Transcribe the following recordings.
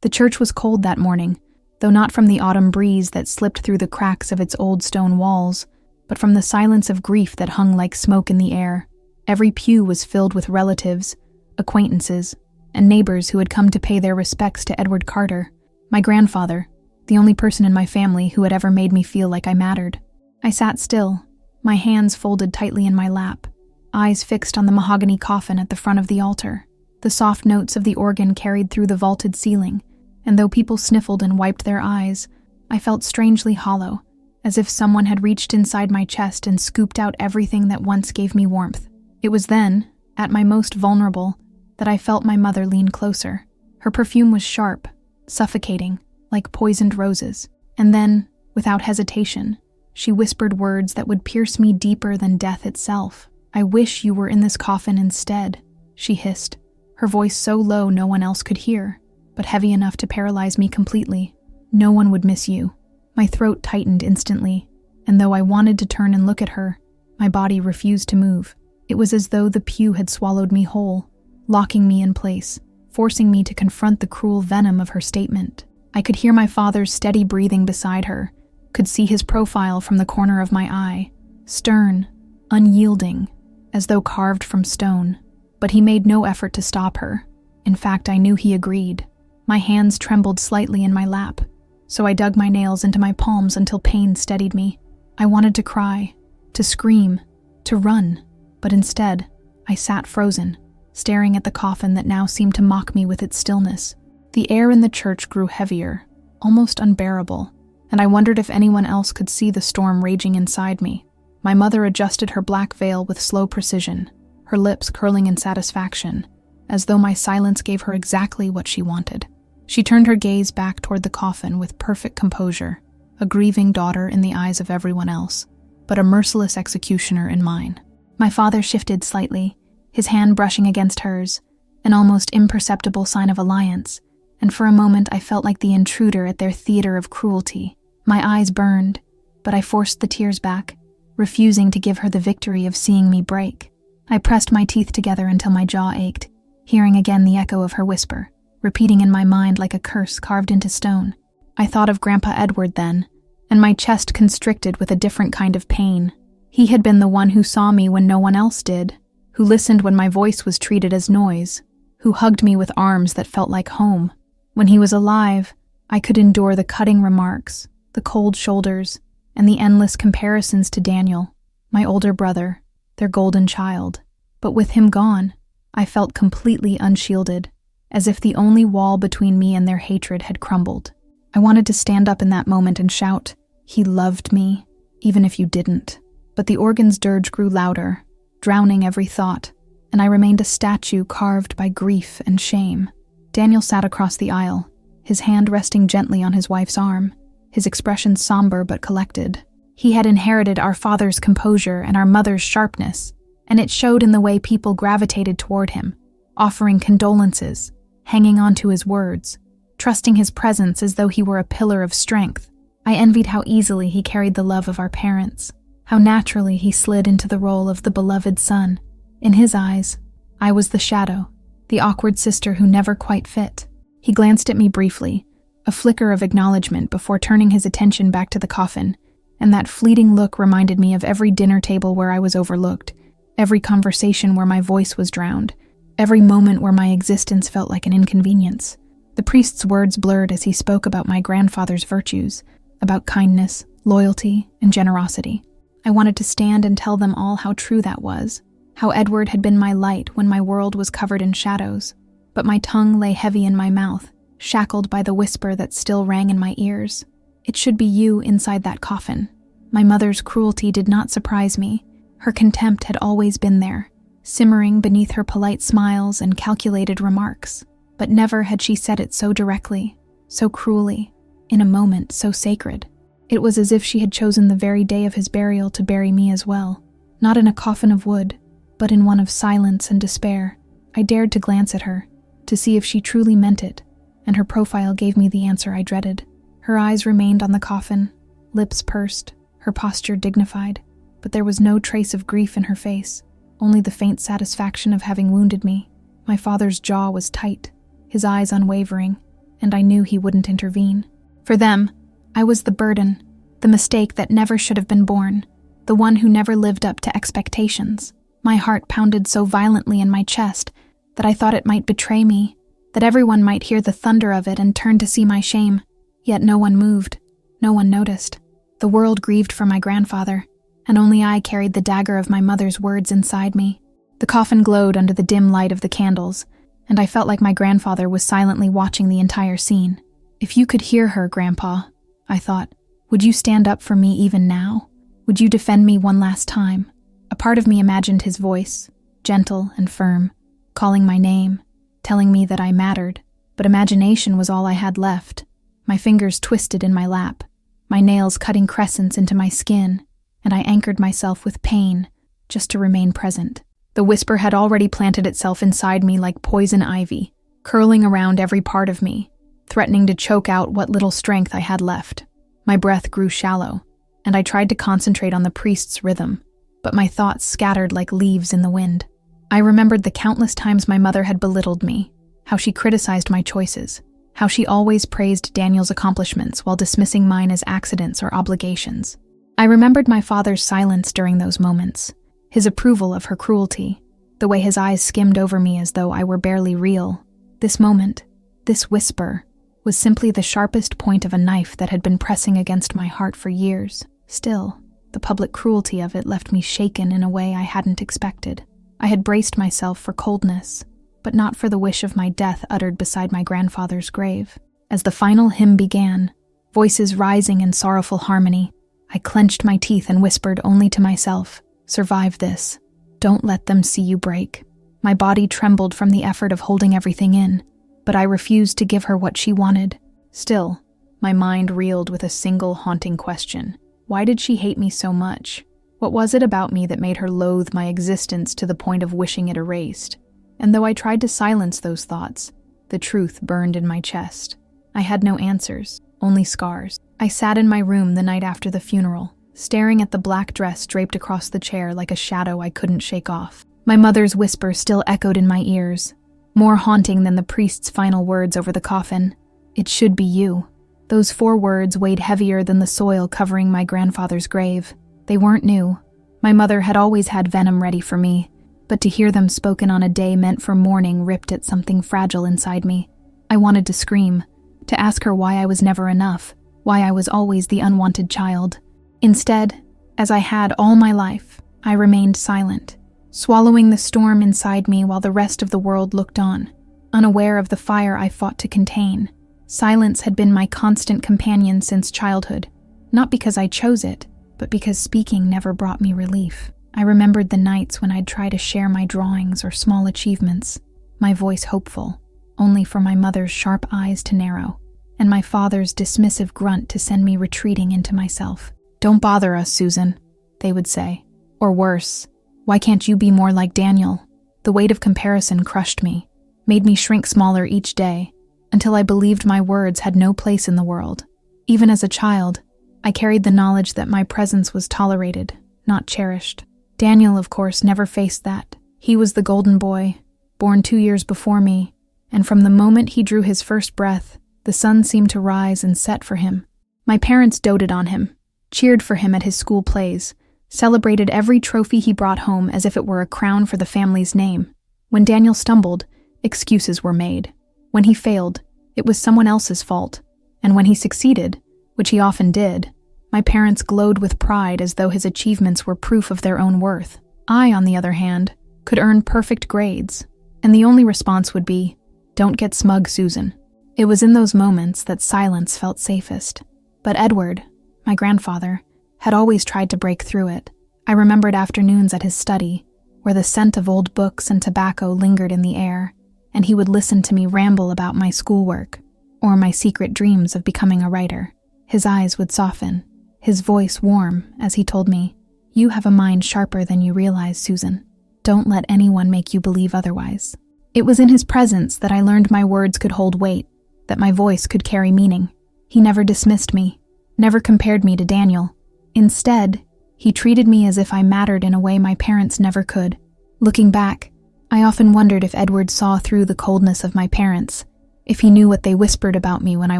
The church was cold that morning, though not from the autumn breeze that slipped through the cracks of its old stone walls, but from the silence of grief that hung like smoke in the air. Every pew was filled with relatives, acquaintances, and neighbors who had come to pay their respects to Edward Carter, my grandfather, the only person in my family who had ever made me feel like I mattered. I sat still, my hands folded tightly in my lap, eyes fixed on the mahogany coffin at the front of the altar. The soft notes of the organ carried through the vaulted ceiling, and though people sniffled and wiped their eyes, I felt strangely hollow, as if someone had reached inside my chest and scooped out everything that once gave me warmth. It was then, at my most vulnerable, that I felt my mother lean closer. Her perfume was sharp, suffocating, like poisoned roses. And then, without hesitation, she whispered words that would pierce me deeper than death itself. "I wish you were in this coffin instead," she hissed, her voice so low no one else could hear, but heavy enough to paralyze me completely. "No one would miss you." My throat tightened instantly, and though I wanted to turn and look at her, my body refused to move. It was as though the pew had swallowed me whole, locking me in place, forcing me to confront the cruel venom of her statement. I could hear my father's steady breathing beside her, could see his profile from the corner of my eye, stern, unyielding, as though carved from stone. But he made no effort to stop her. In fact, I knew he agreed. My hands trembled slightly in my lap, so I dug my nails into my palms until pain steadied me. I wanted to cry, to scream, to run, but instead, I sat frozen, staring at the coffin that now seemed to mock me with its stillness. The air in the church grew heavier, almost unbearable, and I wondered if anyone else could see the storm raging inside me. My mother adjusted her black veil with slow precision, her lips curling in satisfaction, as though my silence gave her exactly what she wanted. She turned her gaze back toward the coffin with perfect composure, a grieving daughter in the eyes of everyone else, but a merciless executioner in mine. My father shifted slightly, his hand brushing against hers, an almost imperceptible sign of alliance, and for a moment I felt like the intruder at their theater of cruelty. My eyes burned, but I forced the tears back, refusing to give her the victory of seeing me break. I pressed my teeth together until my jaw ached, hearing again the echo of her whisper, repeating in my mind like a curse carved into stone. I thought of Grandpa Edward then, and my chest constricted with a different kind of pain. He had been the one who saw me when no one else did, who listened when my voice was treated as noise, who hugged me with arms that felt like home. When he was alive, I could endure the cutting remarks, the cold shoulders, and the endless comparisons to Daniel, my older brother, their golden child. But with him gone, I felt completely unshielded, as if the only wall between me and their hatred had crumbled. I wanted to stand up in that moment and shout, "He loved me, even if you didn't." But the organ's dirge grew louder, drowning every thought, and I remained a statue carved by grief and shame. Daniel sat across the aisle, his hand resting gently on his wife's arm, his expression somber but collected. He had inherited our father's composure and our mother's sharpness, and it showed in the way people gravitated toward him, offering condolences, hanging on to his words, trusting his presence as though he were a pillar of strength. I envied how easily he carried the love of our parents, how naturally he slid into the role of the beloved son. In his eyes, I was the shadow, the awkward sister who never quite fit. He glanced at me briefly, a flicker of acknowledgement before turning his attention back to the coffin, and that fleeting look reminded me of every dinner table where I was overlooked, every conversation where my voice was drowned, every moment where my existence felt like an inconvenience. The priest's words blurred as he spoke about my grandfather's virtues, about kindness, loyalty, and generosity. I wanted to stand and tell them all how true that was, how Edward had been my light when my world was covered in shadows, but my tongue lay heavy in my mouth, shackled by the whisper that still rang in my ears. It should be you inside that coffin. My mother's cruelty did not surprise me. Her contempt had always been there, simmering beneath her polite smiles and calculated remarks. But never had she said it so directly, so cruelly, in a moment so sacred. It was as if she had chosen the very day of his burial to bury me as well, not in a coffin of wood, but in one of silence and despair. I dared to glance at her, to see if she truly meant it, and her profile gave me the answer I dreaded. Her eyes remained on the coffin, lips pursed, her posture dignified, but there was no trace of grief in her face, only the faint satisfaction of having wounded me. My father's jaw was tight, his eyes unwavering, and I knew he wouldn't intervene. For them, I was the burden, the mistake that never should have been born, the one who never lived up to expectations. My heart pounded so violently in my chest that I thought it might betray me, that everyone might hear the thunder of it and turn to see my shame. Yet no one moved, no one noticed. The world grieved for my grandfather, and only I carried the dagger of my mother's words inside me. The coffin glowed under the dim light of the candles, and I felt like my grandfather was silently watching the entire scene. If you could hear her, Grandpa, I thought, would you stand up for me even now? Would you defend me one last time? A part of me imagined his voice, gentle and firm, calling my name, telling me that I mattered, but imagination was all I had left. My fingers twisted in my lap, my nails cutting crescents into my skin, and I anchored myself with pain just to remain present. The whisper had already planted itself inside me like poison ivy, curling around every part of me, threatening to choke out what little strength I had left. My breath grew shallow, and I tried to concentrate on the priest's rhythm, but my thoughts scattered like leaves in the wind. I remembered the countless times my mother had belittled me, how she criticized my choices, how she always praised Daniel's accomplishments while dismissing mine as accidents or obligations. I remembered my father's silence during those moments, his approval of her cruelty, the way his eyes skimmed over me as though I were barely real. This moment, this whisper, was simply the sharpest point of a knife that had been pressing against my heart for years. Still, the public cruelty of it left me shaken in a way I hadn't expected. I had braced myself for coldness, but not for the wish of my death uttered beside my grandfather's grave. As the final hymn began, voices rising in sorrowful harmony, I clenched my teeth and whispered only to myself, "Survive this. Don't let them see you break." My body trembled from the effort of holding everything in, but I refused to give her what she wanted. Still, my mind reeled with a single haunting question. Why did she hate me so much? What was it about me that made her loathe my existence to the point of wishing it erased? And though I tried to silence those thoughts, the truth burned in my chest. I had no answers, only scars. I sat in my room the night after the funeral, staring at the black dress draped across the chair like a shadow I couldn't shake off. My mother's whisper still echoed in my ears, more haunting than the priest's final words over the coffin. "It should be you." Those 4 words weighed heavier than the soil covering my grandfather's grave. They weren't new. My mother had always had venom ready for me, but to hear them spoken on a day meant for mourning ripped at something fragile inside me. I wanted to scream, to ask her why I was never enough, why I was always the unwanted child. Instead, as I had all my life, I remained silent, swallowing the storm inside me while the rest of the world looked on, unaware of the fire I fought to contain. Silence had been my constant companion since childhood, not because I chose it, but because speaking never brought me relief. I remembered the nights when I'd try to share my drawings or small achievements, my voice hopeful, only for my mother's sharp eyes to narrow, and my father's dismissive grunt to send me retreating into myself. "Don't bother us, Susan," they would say. Or worse, "Why can't you be more like Daniel?" The weight of comparison crushed me, made me shrink smaller each day, until I believed my words had no place in the world. Even as a child, I carried the knowledge that my presence was tolerated, not cherished. Daniel, of course, never faced that. He was the golden boy, born 2 years before me, and from the moment he drew his first breath, the sun seemed to rise and set for him. My parents doted on him, cheered for him at his school plays, celebrated every trophy he brought home as if it were a crown for the family's name. When Daniel stumbled, excuses were made. When he failed, it was someone else's fault. And when he succeeded, which he often did, my parents glowed with pride as though his achievements were proof of their own worth. I, on the other hand, could earn perfect grades, and the only response would be, "Don't get smug, Susan." It was in those moments that silence felt safest. But Edward, my grandfather, had always tried to break through it. I remembered afternoons at his study, where the scent of old books and tobacco lingered in the air, and he would listen to me ramble about my schoolwork, or my secret dreams of becoming a writer. His eyes would soften, his voice warm, as he told me, "You have a mind sharper than you realize, Susan. Don't let anyone make you believe otherwise." It was in his presence that I learned my words could hold weight, that my voice could carry meaning. He never dismissed me, never compared me to Daniel. Instead, he treated me as if I mattered in a way my parents never could. Looking back, I often wondered if Edward saw through the coldness of my parents, if he knew what they whispered about me when I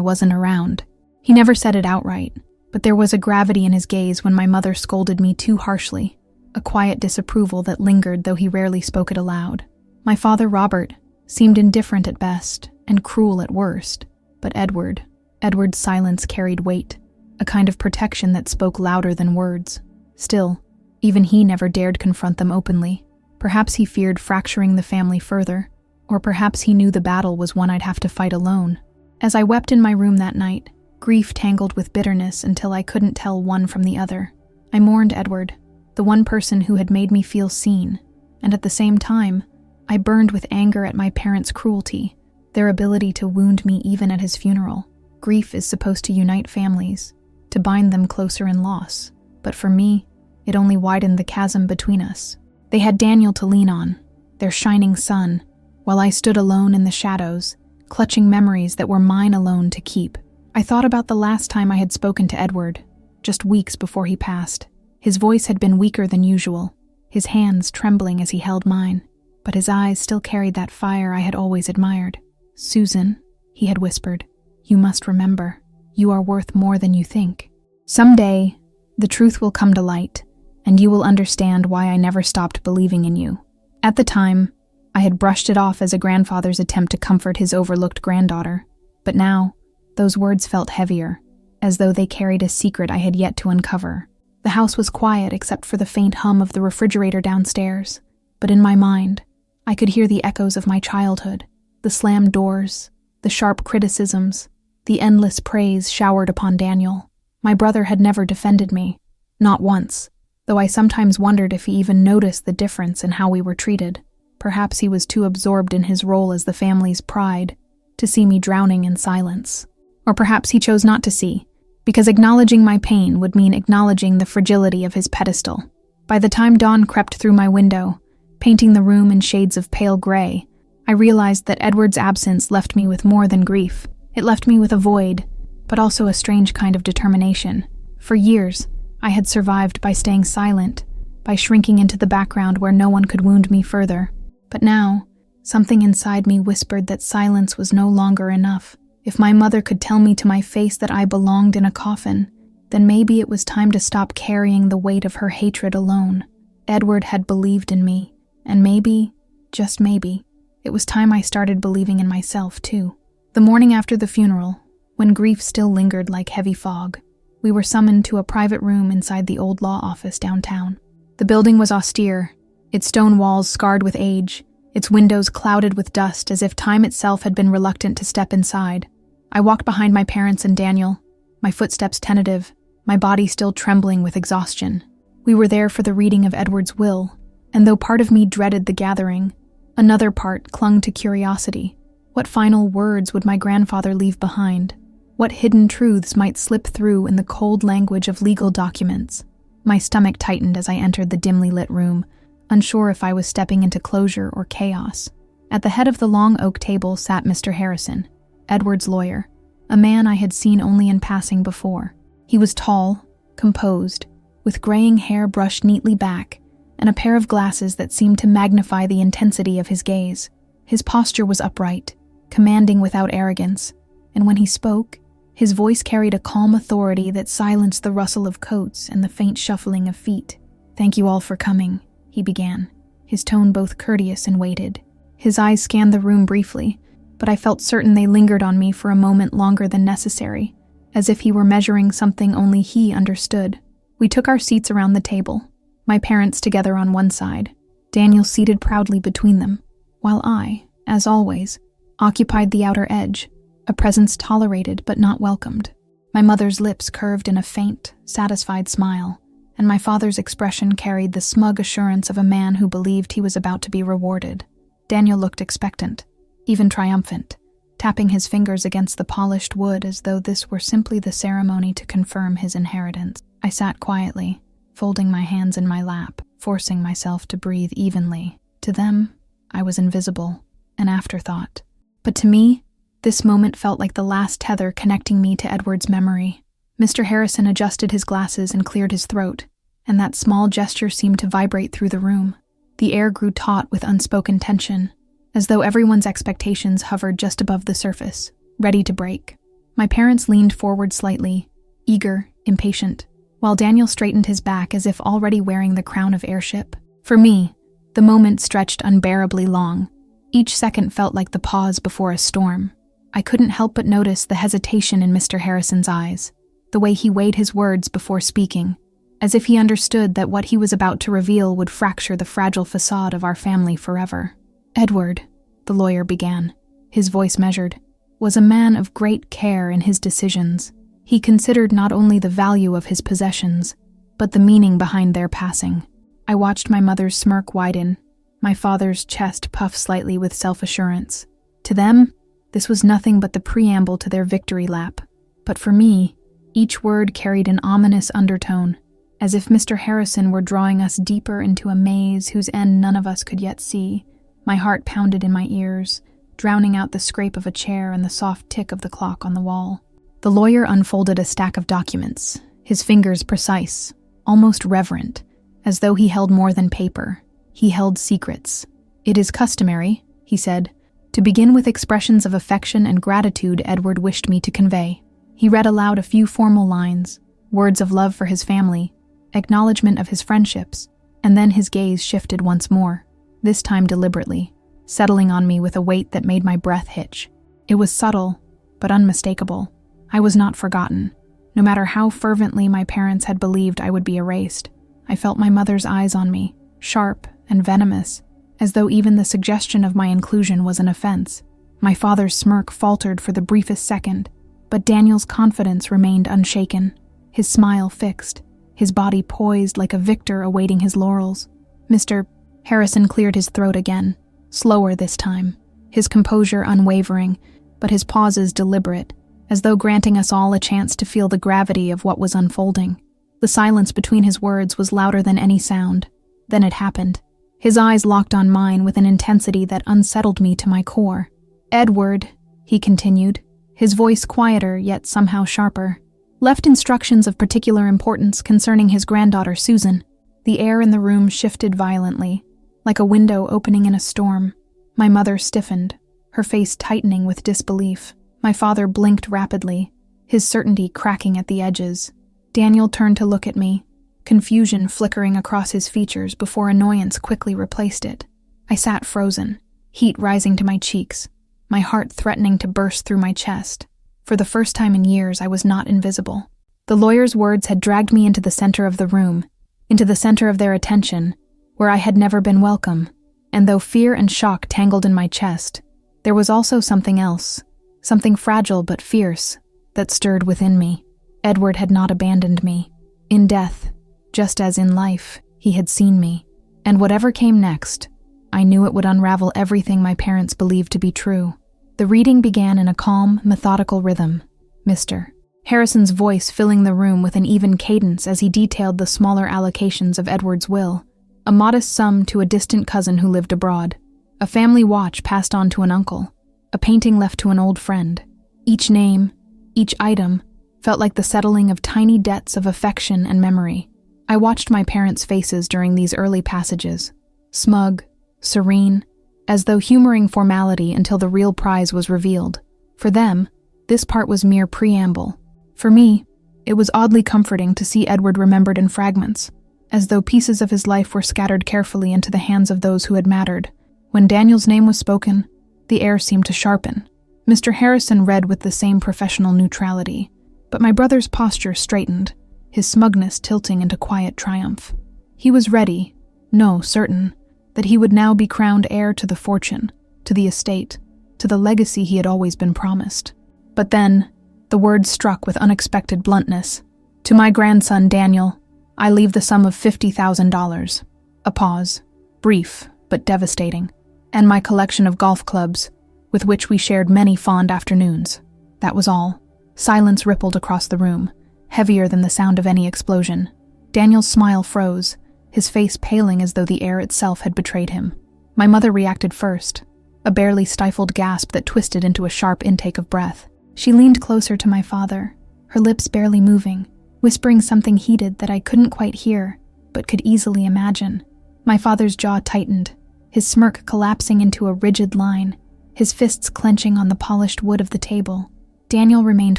wasn't around. He never said it outright, but there was a gravity in his gaze when my mother scolded me too harshly, a quiet disapproval that lingered though he rarely spoke it aloud. My father, Robert, seemed indifferent at best and cruel at worst, but Edward's silence carried weight, a kind of protection that spoke louder than words. Still, even he never dared confront them openly. Perhaps he feared fracturing the family further, or perhaps he knew the battle was one I'd have to fight alone. As I wept in my room that night, grief tangled with bitterness until I couldn't tell one from the other. I mourned Edward, the one person who had made me feel seen, and at the same time, I burned with anger at my parents' cruelty, their ability to wound me even at his funeral. Grief is supposed to unite families, to bind them closer in loss, but for me, it only widened the chasm between us. They had Daniel to lean on, their shining sun, while I stood alone in the shadows, clutching memories that were mine alone to keep. I thought about the last time I had spoken to Edward, just weeks before he passed. His voice had been weaker than usual, his hands trembling as he held mine, but his eyes still carried that fire I had always admired. "Susan," he had whispered, "you must remember, you are worth more than you think. Someday, the truth will come to light, and you will understand why I never stopped believing in you." At the time, I had brushed it off as a grandfather's attempt to comfort his overlooked granddaughter, but now, those words felt heavier, as though they carried a secret I had yet to uncover. The house was quiet except for the faint hum of the refrigerator downstairs, but in my mind, I could hear the echoes of my childhood, the slammed doors, the sharp criticisms, the endless praise showered upon Daniel. My brother had never defended me, not once, though I sometimes wondered if he even noticed the difference in how we were treated. Perhaps he was too absorbed in his role as the family's pride to see me drowning in silence. Or perhaps he chose not to see, because acknowledging my pain would mean acknowledging the fragility of his pedestal. By the time dawn crept through my window, painting the room in shades of pale gray, I realized that Edward's absence left me with more than grief. It left me with a void, but also a strange kind of determination. For years, I had survived by staying silent, by shrinking into the background where no one could wound me further. But now, something inside me whispered that silence was no longer enough. If my mother could tell me to my face that I belonged in a coffin, then maybe it was time to stop carrying the weight of her hatred alone. Edward had believed in me, and maybe, just maybe, it was time I started believing in myself too. The morning after the funeral, when grief still lingered like heavy fog, we were summoned to a private room inside the old law office downtown. The building was austere, its stone walls scarred with age, its windows clouded with dust as if time itself had been reluctant to step inside. I walked behind my parents and Daniel, my footsteps tentative, my body still trembling with exhaustion. We were there for the reading of Edward's will, and though part of me dreaded the gathering, another part clung to curiosity. What final words would my grandfather leave behind? What hidden truths might slip through in the cold language of legal documents? My stomach tightened as I entered the dimly lit room, unsure if I was stepping into closure or chaos. At the head of the long oak table sat Mr. Harrison, Edward's lawyer, a man I had seen only in passing before. He was tall, composed, with graying hair brushed neatly back, and a pair of glasses that seemed to magnify the intensity of his gaze. His posture was upright, commanding without arrogance, and when he spoke, his voice carried a calm authority that silenced the rustle of coats and the faint shuffling of feet. "Thank you all for coming," he began, his tone both courteous and weighted. His eyes scanned the room briefly, but I felt certain they lingered on me for a moment longer than necessary, as if he were measuring something only he understood. We took our seats around the table, my parents together on one side, Daniel seated proudly between them, while I, as always, occupied the outer edge, a presence tolerated but not welcomed. My mother's lips curved in a faint, satisfied smile, and my father's expression carried the smug assurance of a man who believed he was about to be rewarded. Daniel looked expectant, even triumphant, tapping his fingers against the polished wood as though this were simply the ceremony to confirm his inheritance. I sat quietly, folding my hands in my lap, forcing myself to breathe evenly. To them, I was invisible, an afterthought. But to me, this moment felt like the last tether connecting me to Edward's memory. Mr. Harrison adjusted his glasses and cleared his throat, and that small gesture seemed to vibrate through the room. The air grew taut with unspoken tension, as though everyone's expectations hovered just above the surface, ready to break. My parents leaned forward slightly, eager, impatient, while Daniel straightened his back as if already wearing the crown of heirship. For me, the moment stretched unbearably long. Each second felt like the pause before a storm. I couldn't help but notice the hesitation in Mr. Harrison's eyes, the way he weighed his words before speaking, as if he understood that what he was about to reveal would fracture the fragile facade of our family forever. Edward, the lawyer began, his voice measured, was a man of great care in his decisions. He considered not only the value of his possessions, but the meaning behind their passing. I watched my mother's smirk widen, my father's chest puff slightly with self-assurance. To them, this was nothing but the preamble to their victory lap. But for me, each word carried an ominous undertone, as if Mr. Harrison were drawing us deeper into a maze whose end none of us could yet see. My heart pounded in my ears, drowning out the scrape of a chair and the soft tick of the clock on the wall. The lawyer unfolded a stack of documents, his fingers precise, almost reverent, as though he held more than paper. He held secrets. "It is customary," he said, "to begin with expressions of affection and gratitude Edward wished me to convey." He read aloud a few formal lines, words of love for his family, acknowledgement of his friendships, and then his gaze shifted once more, this time deliberately, settling on me with a weight that made my breath hitch. It was subtle, but unmistakable. I was not forgotten. No matter how fervently my parents had believed I would be erased, I felt my mother's eyes on me, sharp and venomous, as though even the suggestion of my inclusion was an offense. My father's smirk faltered for the briefest second, but Daniel's confidence remained unshaken, his smile fixed, his body poised like a victor awaiting his laurels. Mr. Harrison cleared his throat again, slower this time, his composure unwavering, but his pauses deliberate, as though granting us all a chance to feel the gravity of what was unfolding. The silence between his words was louder than any sound. Then it happened. His eyes locked on mine with an intensity that unsettled me to my core. "Edward," he continued, his voice quieter yet somehow sharper, "left instructions of particular importance concerning his granddaughter Susan." The air in the room shifted violently, like a window opening in a storm. My mother stiffened, her face tightening with disbelief. My father blinked rapidly, his certainty cracking at the edges. Daniel turned to look at me, confusion flickering across his features before annoyance quickly replaced it. I sat frozen, heat rising to my cheeks, my heart threatening to burst through my chest. For the first time in years, I was not invisible. The lawyer's words had dragged me into the center of the room, into the center of their attention, where I had never been welcome. And though fear and shock tangled in my chest, there was also something else, something fragile but fierce, that stirred within me. Edward had not abandoned me. In death, just as in life, he had seen me. And whatever came next, I knew it would unravel everything my parents believed to be true. The reading began in a calm, methodical rhythm, Mr. Harrison's voice filling the room with an even cadence as he detailed the smaller allocations of Edward's will. A modest sum to a distant cousin who lived abroad, a family watch passed on to an uncle, a painting left to an old friend. Each name, each item, felt like the settling of tiny debts of affection and memory. I watched my parents' faces during these early passages, smug, serene, as though humoring formality until the real prize was revealed. For them, this part was mere preamble. For me, it was oddly comforting to see Edward remembered in fragments, as though pieces of his life were scattered carefully into the hands of those who had mattered. When Daniel's name was spoken, the air seemed to sharpen. Mr. Harrison read with the same professional neutrality, but my brother's posture straightened, his smugness tilting into quiet triumph. He was ready, no, certain, that he would now be crowned heir to the fortune, to the estate, to the legacy he had always been promised. But then, the words struck with unexpected bluntness. "To my grandson, Daniel, I leave the sum of $50,000. A pause, brief but devastating, and my collection of golf clubs, with which we shared many fond afternoons. That was all. Silence rippled across the room, heavier than the sound of any explosion. Daniel's smile froze, his face paling as though the air itself had betrayed him. My mother reacted first, a barely stifled gasp that twisted into a sharp intake of breath. She leaned closer to my father, her lips barely moving, whispering something heated that I couldn't quite hear, but could easily imagine. My father's jaw tightened, his smirk collapsing into a rigid line, his fists clenching on the polished wood of the table. Daniel remained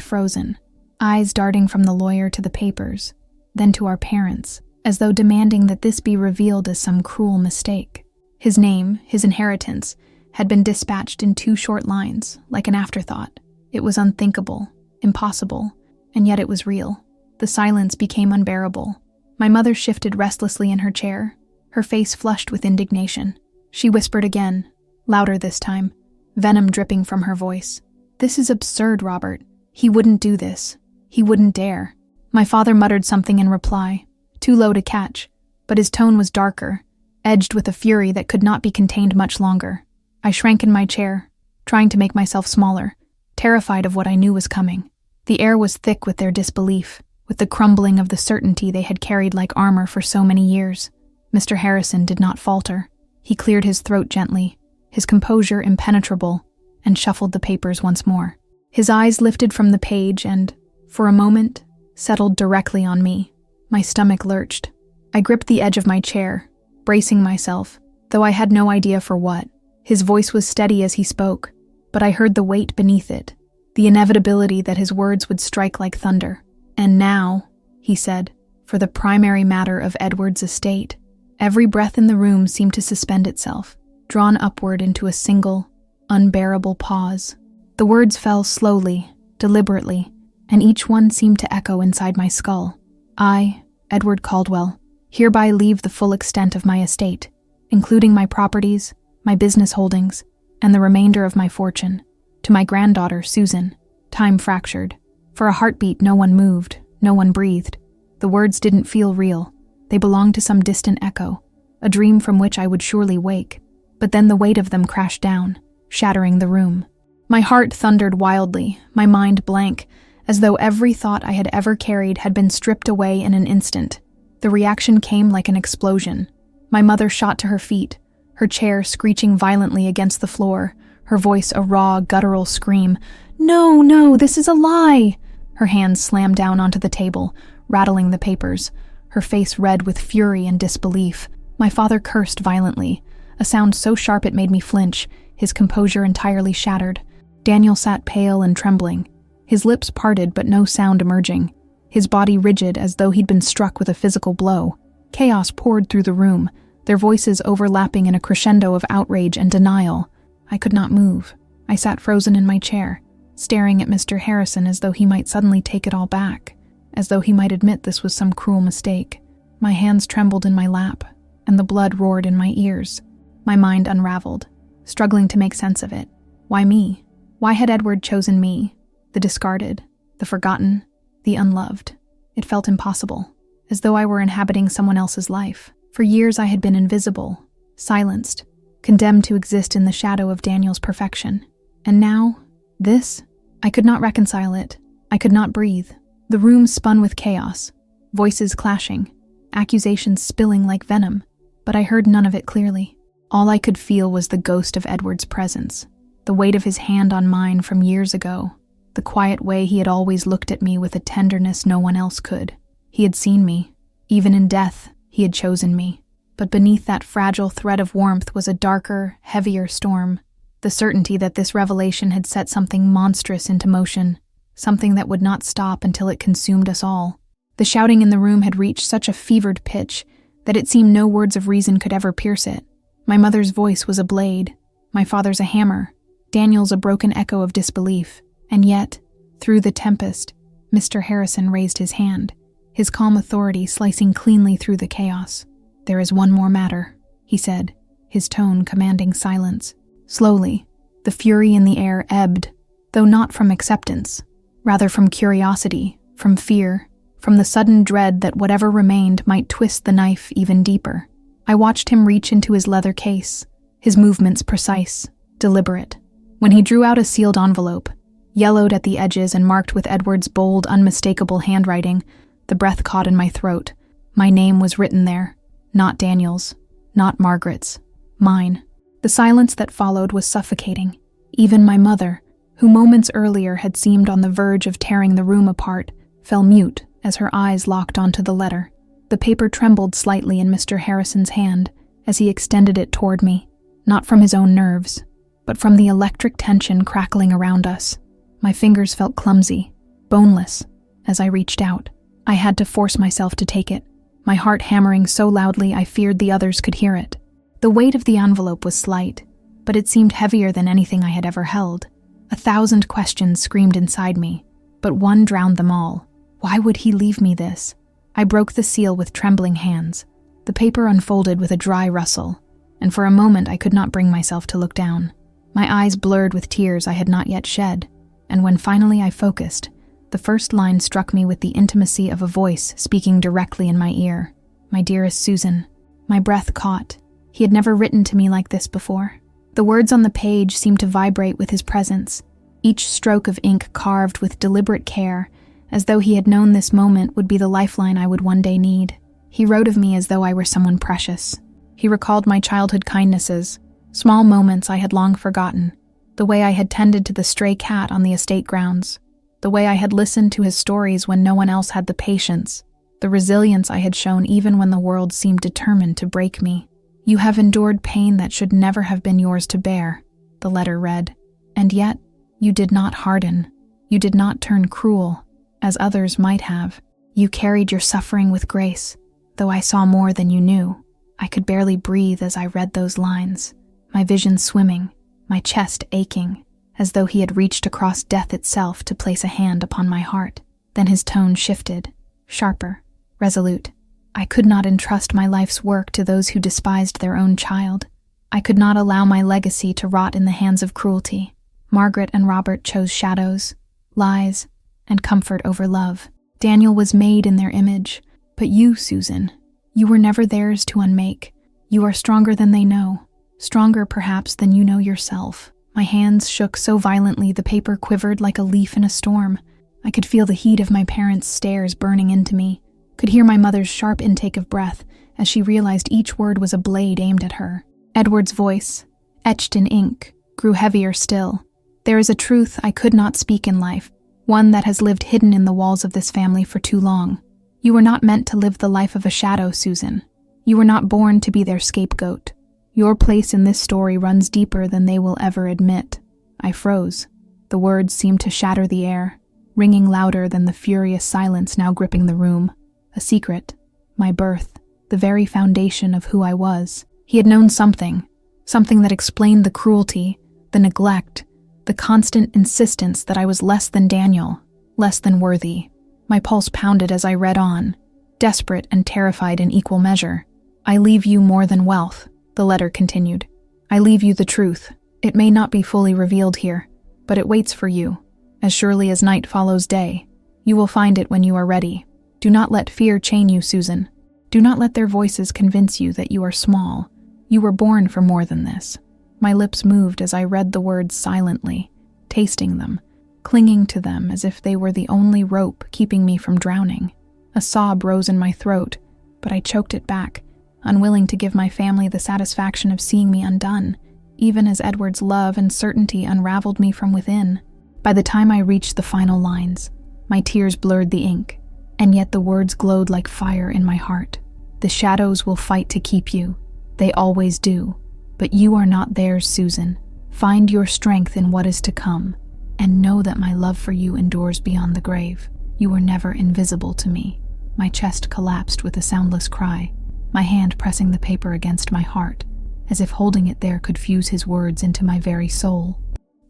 frozen, eyes darting from the lawyer to the papers, then to our parents, as though demanding that this be revealed as some cruel mistake. His name, his inheritance, had been dispatched in 2 short lines, like an afterthought. It was unthinkable, impossible, and yet it was real. The silence became unbearable. My mother shifted restlessly in her chair, her face flushed with indignation. She whispered again, louder this time, venom dripping from her voice. "This is absurd, Robert. He wouldn't do this. He wouldn't dare." My father muttered something in reply, too low to catch, but his tone was darker, edged with a fury that could not be contained much longer. I shrank in my chair, trying to make myself smaller, terrified of what I knew was coming. The air was thick with their disbelief, with the crumbling of the certainty they had carried like armor for so many years. Mr. Harrison did not falter. He cleared his throat gently, his composure impenetrable, and shuffled the papers once more. His eyes lifted from the page and, for a moment, settled directly on me. My stomach lurched. I gripped the edge of my chair, bracing myself, though I had no idea for what. His voice was steady as he spoke, but I heard the weight beneath it, the inevitability that his words would strike like thunder. "And now," he said, "for the primary matter of Edward's estate." Every breath in the room seemed to suspend itself, drawn upward into a single, unbearable pause. The words fell slowly, deliberately, and each one seemed to echo inside my skull. "I, Edward Caldwell, hereby leave the full extent of my estate, including my properties, my business holdings, and the remainder of my fortune, to my granddaughter, Susan." Time fractured. For a heartbeat, no one moved, no one breathed. The words didn't feel real. They belonged to some distant echo, a dream from which I would surely wake. But then the weight of them crashed down, shattering the room. My heart thundered wildly, my mind blank, as though every thought I had ever carried had been stripped away in an instant. The reaction came like an explosion. My mother shot to her feet, her chair screeching violently against the floor, her voice a raw, guttural scream. "No, no, this is a lie!" Her hands slammed down onto the table, rattling the papers, her face red with fury and disbelief. My father cursed violently, a sound so sharp it made me flinch, his composure entirely shattered. Daniel sat pale and trembling, his lips parted but no sound emerging, his body rigid as though he'd been struck with a physical blow. Chaos poured through the room, their voices overlapping in a crescendo of outrage and denial. I could not move. I sat frozen in my chair, staring at Mr. Harrison as though he might suddenly take it all back, as though he might admit this was some cruel mistake. My hands trembled in my lap, and the blood roared in my ears. My mind unraveled, struggling to make sense of it. Why me? Why had Edward chosen me? The discarded, the forgotten, the unloved. It felt impossible, as though I were inhabiting someone else's life. For years I had been invisible, silenced, condemned to exist in the shadow of Daniel's perfection. And now, this? I could not reconcile it. I could not breathe. The room spun with chaos, voices clashing, accusations spilling like venom, but I heard none of it clearly. All I could feel was the ghost of Edward's presence, the weight of his hand on mine from years ago, the quiet way he had always looked at me with a tenderness no one else could. He had seen me. Even in death, he had chosen me. But beneath that fragile thread of warmth was a darker, heavier storm, the certainty that this revelation had set something monstrous into motion, something that would not stop until it consumed us all. The shouting in the room had reached such a fevered pitch that it seemed no words of reason could ever pierce it. My mother's voice was a blade, my father's a hammer, Daniel's a broken echo of disbelief. And yet, through the tempest, Mr. Harrison raised his hand, his calm authority slicing cleanly through the chaos. "There is one more matter," he said, his tone commanding silence. Slowly, the fury in the air ebbed, though not from acceptance, rather from curiosity, from fear, from the sudden dread that whatever remained might twist the knife even deeper. I watched him reach into his leather case, his movements precise, deliberate. When he drew out a sealed envelope, yellowed at the edges and marked with Edward's bold, unmistakable handwriting, the breath caught in my throat. My name was written there, not Daniel's, not Margaret's, mine. The silence that followed was suffocating. Even my mother, who moments earlier had seemed on the verge of tearing the room apart, fell mute as her eyes locked onto the letter. The paper trembled slightly in Mr. Harrison's hand as he extended it toward me. not from his own nerves, but from the electric tension crackling around us. My fingers felt clumsy, boneless, as I reached out. I had to force myself to take it, my heart hammering so loudly I feared the others could hear it. The weight of the envelope was slight, but it seemed heavier than anything I had ever held. 1,000 questions screamed inside me, but one drowned them all. Why would he leave me this? I broke the seal with trembling hands. The paper unfolded with a dry rustle, and for a moment I could not bring myself to look down. My eyes blurred with tears I had not yet shed, and when finally I focused, the first line struck me with the intimacy of a voice speaking directly in my ear. My dearest Susan. My breath caught. He had never written to me like this before. The words on the page seemed to vibrate with his presence, each stroke of ink carved with deliberate care, as though he had known this moment would be the lifeline I would one day need. He wrote of me as though I were someone precious. He recalled my childhood kindnesses, small moments I had long forgotten, the way I had tended to the stray cat on the estate grounds, the way I had listened to his stories when no one else had the patience, the resilience I had shown even when the world seemed determined to break me. You have endured pain that should never have been yours to bear, the letter read, and yet you did not harden. You did not turn cruel, as others might have. You carried your suffering with grace, though I saw more than you knew. I could barely breathe as I read those lines, my vision swimming, my chest aching, as though he had reached across death itself to place a hand upon my heart. Then his tone shifted, sharper, resolute. I could not entrust my life's work to those who despised their own child. I could not allow my legacy to rot in the hands of cruelty. Margaret and Robert chose shadows, lies, and comfort over love. Daniel was made in their image, but you, Susan, you were never theirs to unmake. You are stronger than they know, stronger perhaps than you know yourself. My hands shook so violently the paper quivered like a leaf in a storm. I could feel the heat of my parents' stares burning into me, could hear my mother's sharp intake of breath as she realized each word was a blade aimed at her. Edward's voice, etched in ink, grew heavier still. There is a truth I could not speak in life, one that has lived hidden in the walls of this family for too long. You were not meant to live the life of a shadow, Susan. You were not born to be their scapegoat. Your place in this story runs deeper than they will ever admit. I froze. The words seemed to shatter the air, ringing louder than the furious silence now gripping the room. A secret, my birth, the very foundation of who I was. He had known something that explained the cruelty, the neglect, the constant insistence that I was less than Daniel, less than worthy. My pulse pounded as I read on, desperate and terrified in equal measure. I leave you more than wealth, the letter continued. I leave you the truth. It may not be fully revealed here, but it waits for you. As surely as night follows day, you will find it when you are ready. Do not let fear chain you, Susan. Do not let their voices convince you that you are small. You were born for more than this. My lips moved as I read the words silently, tasting them, clinging to them as if they were the only rope keeping me from drowning. A sob rose in my throat, but I choked it back, unwilling to give my family the satisfaction of seeing me undone, even as Edward's love and certainty unraveled me from within. By the time I reached the final lines, my tears blurred the ink, and yet the words glowed like fire in my heart. The shadows will fight to keep you. They always do. But you are not theirs, Susan. Find your strength in what is to come, and know that my love for you endures beyond the grave. You were never invisible to me. My chest collapsed with a soundless cry, my hand pressing the paper against my heart, as if holding it there could fuse his words into my very soul.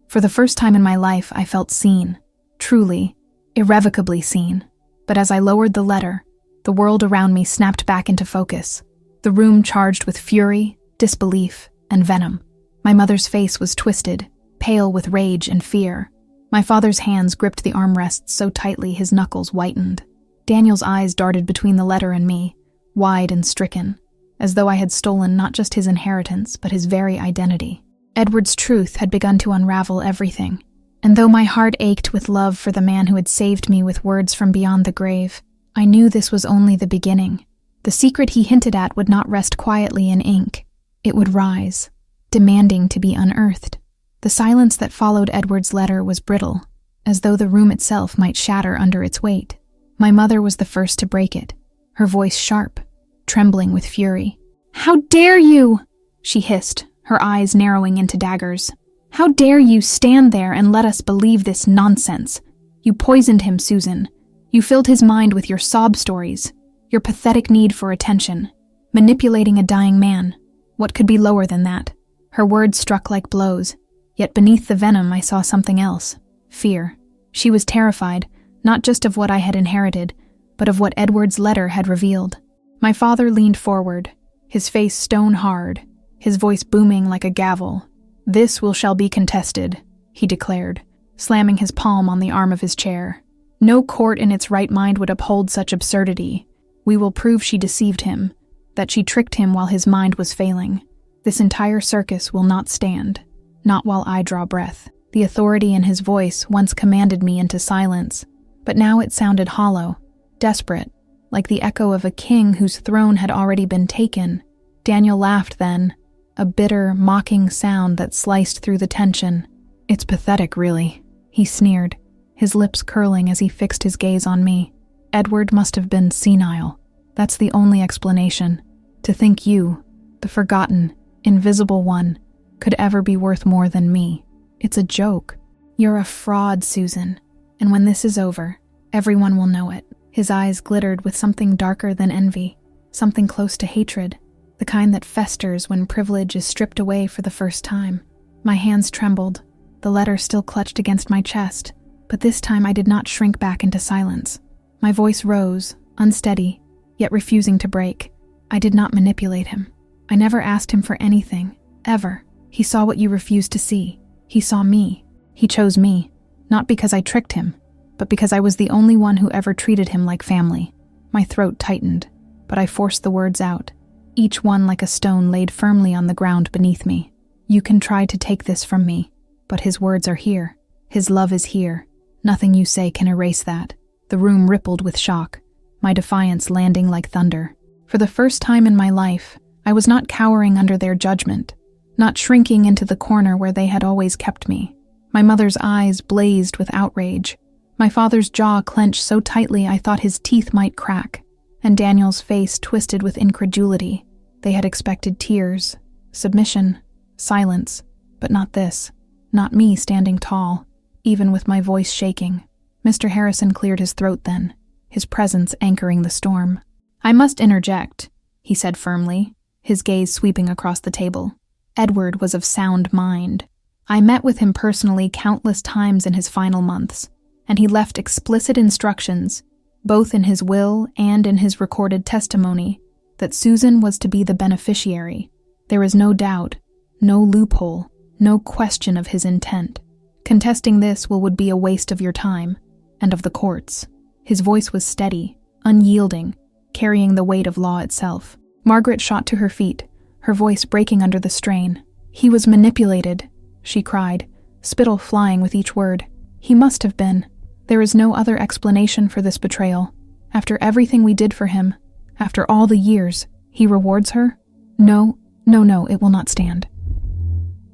For the first time in my life, I felt seen, truly, irrevocably seen. But as I lowered the letter, the world around me snapped back into focus, the room charged with fury, disbelief, and venom. My mother's face was twisted, pale with rage and fear. My father's hands gripped the armrests so tightly his knuckles whitened. Daniel's eyes darted between the letter and me, wide and stricken, as though I had stolen not just his inheritance, but his very identity. Edward's truth had begun to unravel everything, and though my heart ached with love for the man who had saved me with words from beyond the grave, I knew this was only the beginning. The secret he hinted at would not rest quietly in ink. It would rise, demanding to be unearthed. The silence that followed Edward's letter was brittle, as though the room itself might shatter under its weight. My mother was the first to break it, her voice sharp, trembling with fury. "How dare you?" she hissed, her eyes narrowing into daggers. "How dare you stand there and let us believe this nonsense? You poisoned him, Susan. You filled his mind with your sob stories, your pathetic need for attention, manipulating a dying man. What could be lower than that?" Her words struck like blows, yet beneath the venom I saw something else: fear. She was terrified, not just of what I had inherited, but of what Edward's letter had revealed. My father leaned forward, his face stone hard, his voice booming like a gavel. "This shall be contested," he declared, slamming his palm on the arm of his chair. "No court in its right mind would uphold such absurdity. We will prove she deceived him, that she tricked him while his mind was failing. This entire circus will not stand, not while I draw breath." The authority in his voice once commanded me into silence, but now it sounded hollow, desperate, like the echo of a king whose throne had already been taken. Daniel laughed then, a bitter, mocking sound that sliced through the tension. "It's pathetic, really," he sneered, his lips curling as he fixed his gaze on me. "Edward must have been senile. That's the only explanation. To think you, the forgotten, invisible one, could ever be worth more than me. It's a joke. You're a fraud, Susan, and when this is over, everyone will know it." His eyes glittered with something darker than envy, something close to hatred, the kind that festers when privilege is stripped away for the first time. My hands trembled, the letter still clutched against my chest, but this time I did not shrink back into silence. My voice rose, unsteady, yet refusing to break. "I did not manipulate him. I never asked him for anything, ever. He saw what you refused to see. He saw me. He chose me, not because I tricked him, but because I was the only one who ever treated him like family." My throat tightened, but I forced the words out, each one like a stone laid firmly on the ground beneath me. "You can try to take this from me, but his words are here. His love is here. Nothing you say can erase that." The room rippled with shock, my defiance landing like thunder. For the first time in my life, I was not cowering under their judgment, not shrinking into the corner where they had always kept me. My mother's eyes blazed with outrage. My father's jaw clenched so tightly I thought his teeth might crack, and Daniel's face twisted with incredulity. They had expected tears, submission, silence, but not this. Not me standing tall, even with my voice shaking. Mr. Harrison cleared his throat then, his presence anchoring the storm. "I must interject," he said firmly, his gaze sweeping across the table. "Edward was of sound mind. I met with him personally countless times in his final months, and he left explicit instructions, both in his will and in his recorded testimony, that Susan was to be the beneficiary. There is no doubt, no loophole, no question of his intent. Contesting this would be a waste of your time, and of the court's." His voice was steady, unyielding, carrying the weight of law itself. Margaret shot to her feet, her voice breaking under the strain. "He was manipulated," she cried, spittle flying with each word. "He must have been. There is no other explanation for this betrayal. After everything we did for him, after all the years, he rewards her? No, it will not stand."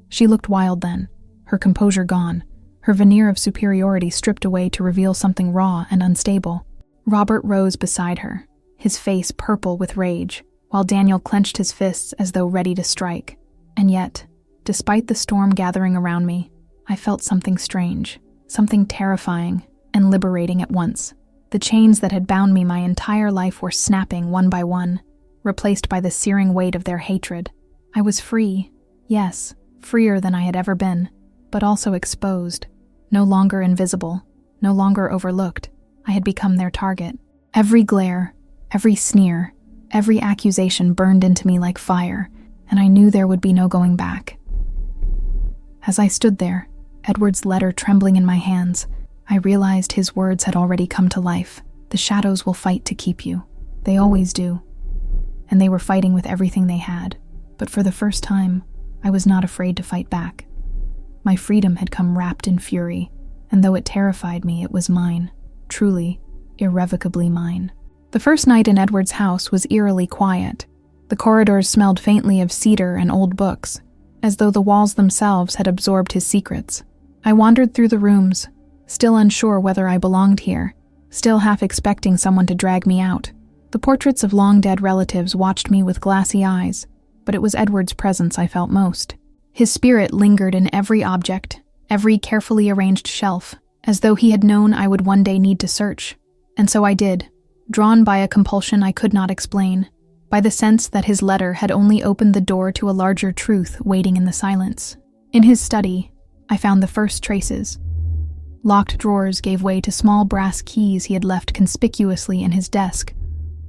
She looked wild then, her composure gone, her veneer of superiority stripped away to reveal something raw and unstable. Robert rose beside her, his face purple with rage, while Daniel clenched his fists as though ready to strike. And yet, despite the storm gathering around me, I felt something strange, something terrifying and liberating at once. The chains that had bound me my entire life were snapping one by one, replaced by the searing weight of their hatred. I was free, yes, freer than I had ever been, but also exposed, no longer invisible, no longer overlooked. I had become their target. Every glare, every sneer, every accusation burned into me like fire, and I knew there would be no going back. As I stood there, Edward's letter trembling in my hands, I realized his words had already come to life. "The shadows will fight to keep you. They always do." And they were fighting with everything they had. But for the first time, I was not afraid to fight back. My freedom had come wrapped in fury, and though it terrified me, it was mine. Truly, irrevocably mine. The first night in Edward's house was eerily quiet. The corridors smelled faintly of cedar and old books, as though the walls themselves had absorbed his secrets. I wandered through the rooms, still unsure whether I belonged here, still half expecting someone to drag me out. The portraits of long-dead relatives watched me with glassy eyes, but it was Edward's presence I felt most. His spirit lingered in every object, every carefully arranged shelf, as though he had known I would one day need to search. And so I did, drawn by a compulsion I could not explain, by the sense that his letter had only opened the door to a larger truth waiting in the silence. In his study, I found the first traces. Locked drawers gave way to small brass keys he had left conspicuously in his desk,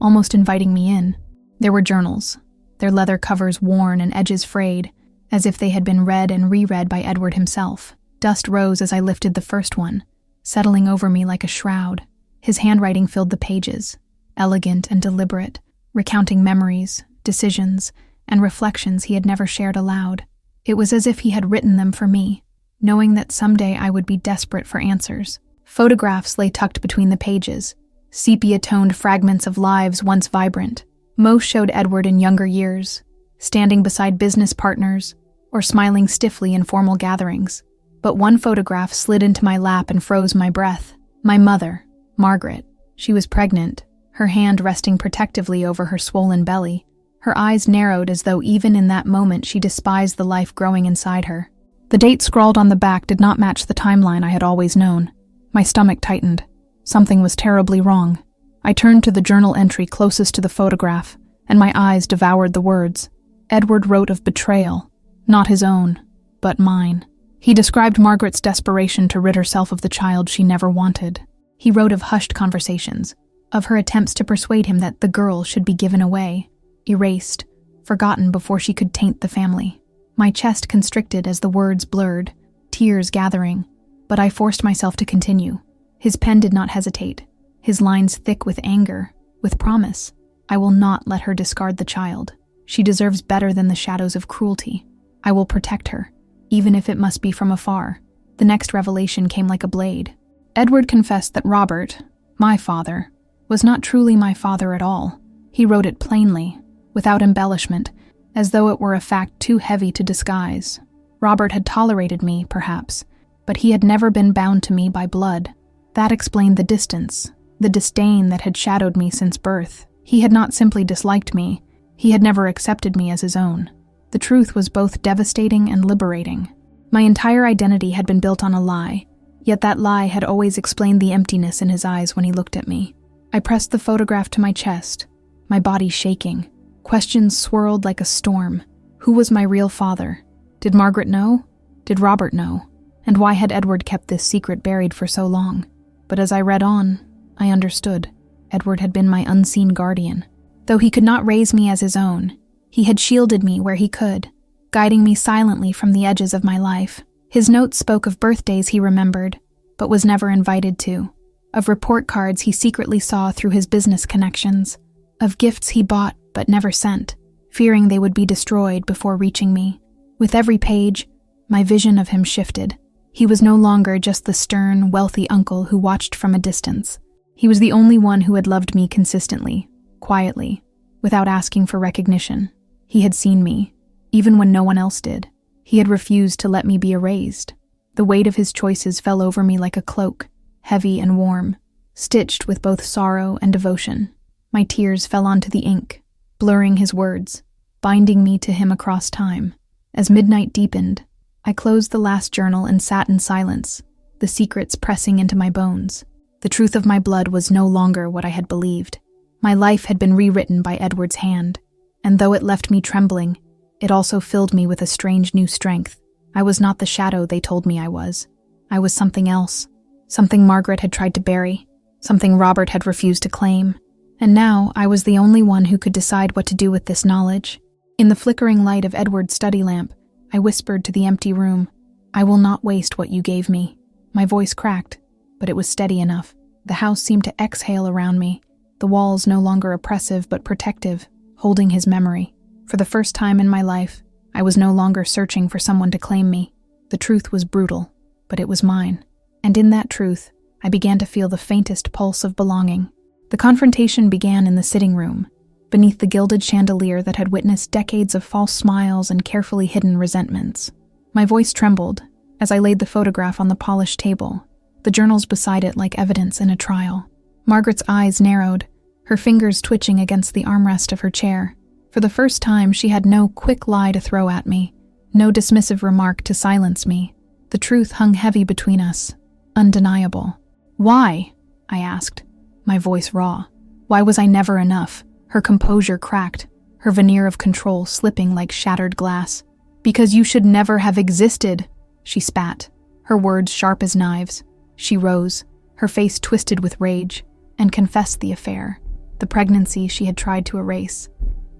almost inviting me in. There were journals, their leather covers worn and edges frayed, as if they had been read and reread by Edward himself. Dust rose as I lifted the first one, settling over me like a shroud. His handwriting filled the pages, elegant and deliberate, recounting memories, decisions, and reflections he had never shared aloud. It was as if he had written them for me, knowing that someday I would be desperate for answers. Photographs lay tucked between the pages, sepia-toned fragments of lives once vibrant. Most showed Edward in younger years, standing beside business partners or smiling stiffly in formal gatherings. But one photograph slid into my lap and froze my breath. My mother, Margaret. She was pregnant, her hand resting protectively over her swollen belly. Her eyes narrowed as though even in that moment she despised the life growing inside her. The date scrawled on the back did not match the timeline I had always known. My stomach tightened. Something was terribly wrong. I turned to the journal entry closest to the photograph, and my eyes devoured the words. Edward wrote of betrayal, not his own, but mine. He described Margaret's desperation to rid herself of the child she never wanted. He wrote of hushed conversations, of her attempts to persuade him that the girl should be given away, erased, forgotten before she could taint the family. My chest constricted as the words blurred, tears gathering, but I forced myself to continue. His pen did not hesitate, his lines thick with anger, with promise. I will not let her discard the child. She deserves better than the shadows of cruelty. I will protect her, even if it must be from afar. The next revelation came like a blade. Edward confessed that Robert, my father, was not truly my father at all. He wrote it plainly, without embellishment, as though it were a fact too heavy to disguise. Robert had tolerated me, perhaps, but he had never been bound to me by blood. That explained the distance, the disdain that had shadowed me since birth. He had not simply disliked me, he had never accepted me as his own. The truth was both devastating and liberating. My entire identity had been built on a lie, yet that lie had always explained the emptiness in his eyes when he looked at me. I pressed the photograph to my chest, my body shaking. Questions swirled like a storm. Who was my real father? Did Margaret know? Did Robert know? And why had Edward kept this secret buried for so long? But as I read on, I understood. Edward had been my unseen guardian. Though he could not raise me as his own, he had shielded me where he could, guiding me silently from the edges of my life. His notes spoke of birthdays he remembered, but was never invited to, of report cards he secretly saw through his business connections, of gifts he bought but never sent, fearing they would be destroyed before reaching me. With every page, my vision of him shifted. He was no longer just the stern, wealthy uncle who watched from a distance. He was the only one who had loved me consistently, quietly, without asking for recognition. He had seen me, even when no one else did. He had refused to let me be erased. The weight of his choices fell over me like a cloak, heavy and warm, stitched with both sorrow and devotion. My tears fell onto the ink, blurring his words, binding me to him across time. As midnight deepened, I closed the last journal and sat in silence, the secrets pressing into my bones. The truth of my blood was no longer what I had believed. My life had been rewritten by Edward's hand, and though it left me trembling, it also filled me with a strange new strength. I was not the shadow they told me I was. I was something else, something Margaret had tried to bury, something Robert had refused to claim. And now I was the only one who could decide what to do with this knowledge. In the flickering light of Edward's study lamp, I whispered to the empty room, "I will not waste what you gave me." My voice cracked, but it was steady enough. The house seemed to exhale around me, the walls no longer oppressive but protective, holding his memory. For the first time in my life, I was no longer searching for someone to claim me. The truth was brutal, but it was mine. And in that truth, I began to feel the faintest pulse of belonging. The confrontation began in the sitting room, beneath the gilded chandelier that had witnessed decades of false smiles and carefully hidden resentments. My voice trembled as I laid the photograph on the polished table, the journals beside it like evidence in a trial. Margaret's eyes narrowed, her fingers twitching against the armrest of her chair. For the first time, she had no quick lie to throw at me, No dismissive remark to silence me. The truth hung heavy between us, undeniable. "Why?" I asked, my voice raw. Why was I never enough? Her composure cracked, her veneer of control slipping like shattered glass. "Because you should never have existed," she spat, her words sharp as knives. She rose, her face twisted with rage, and confessed the affair, the pregnancy she had tried to erase,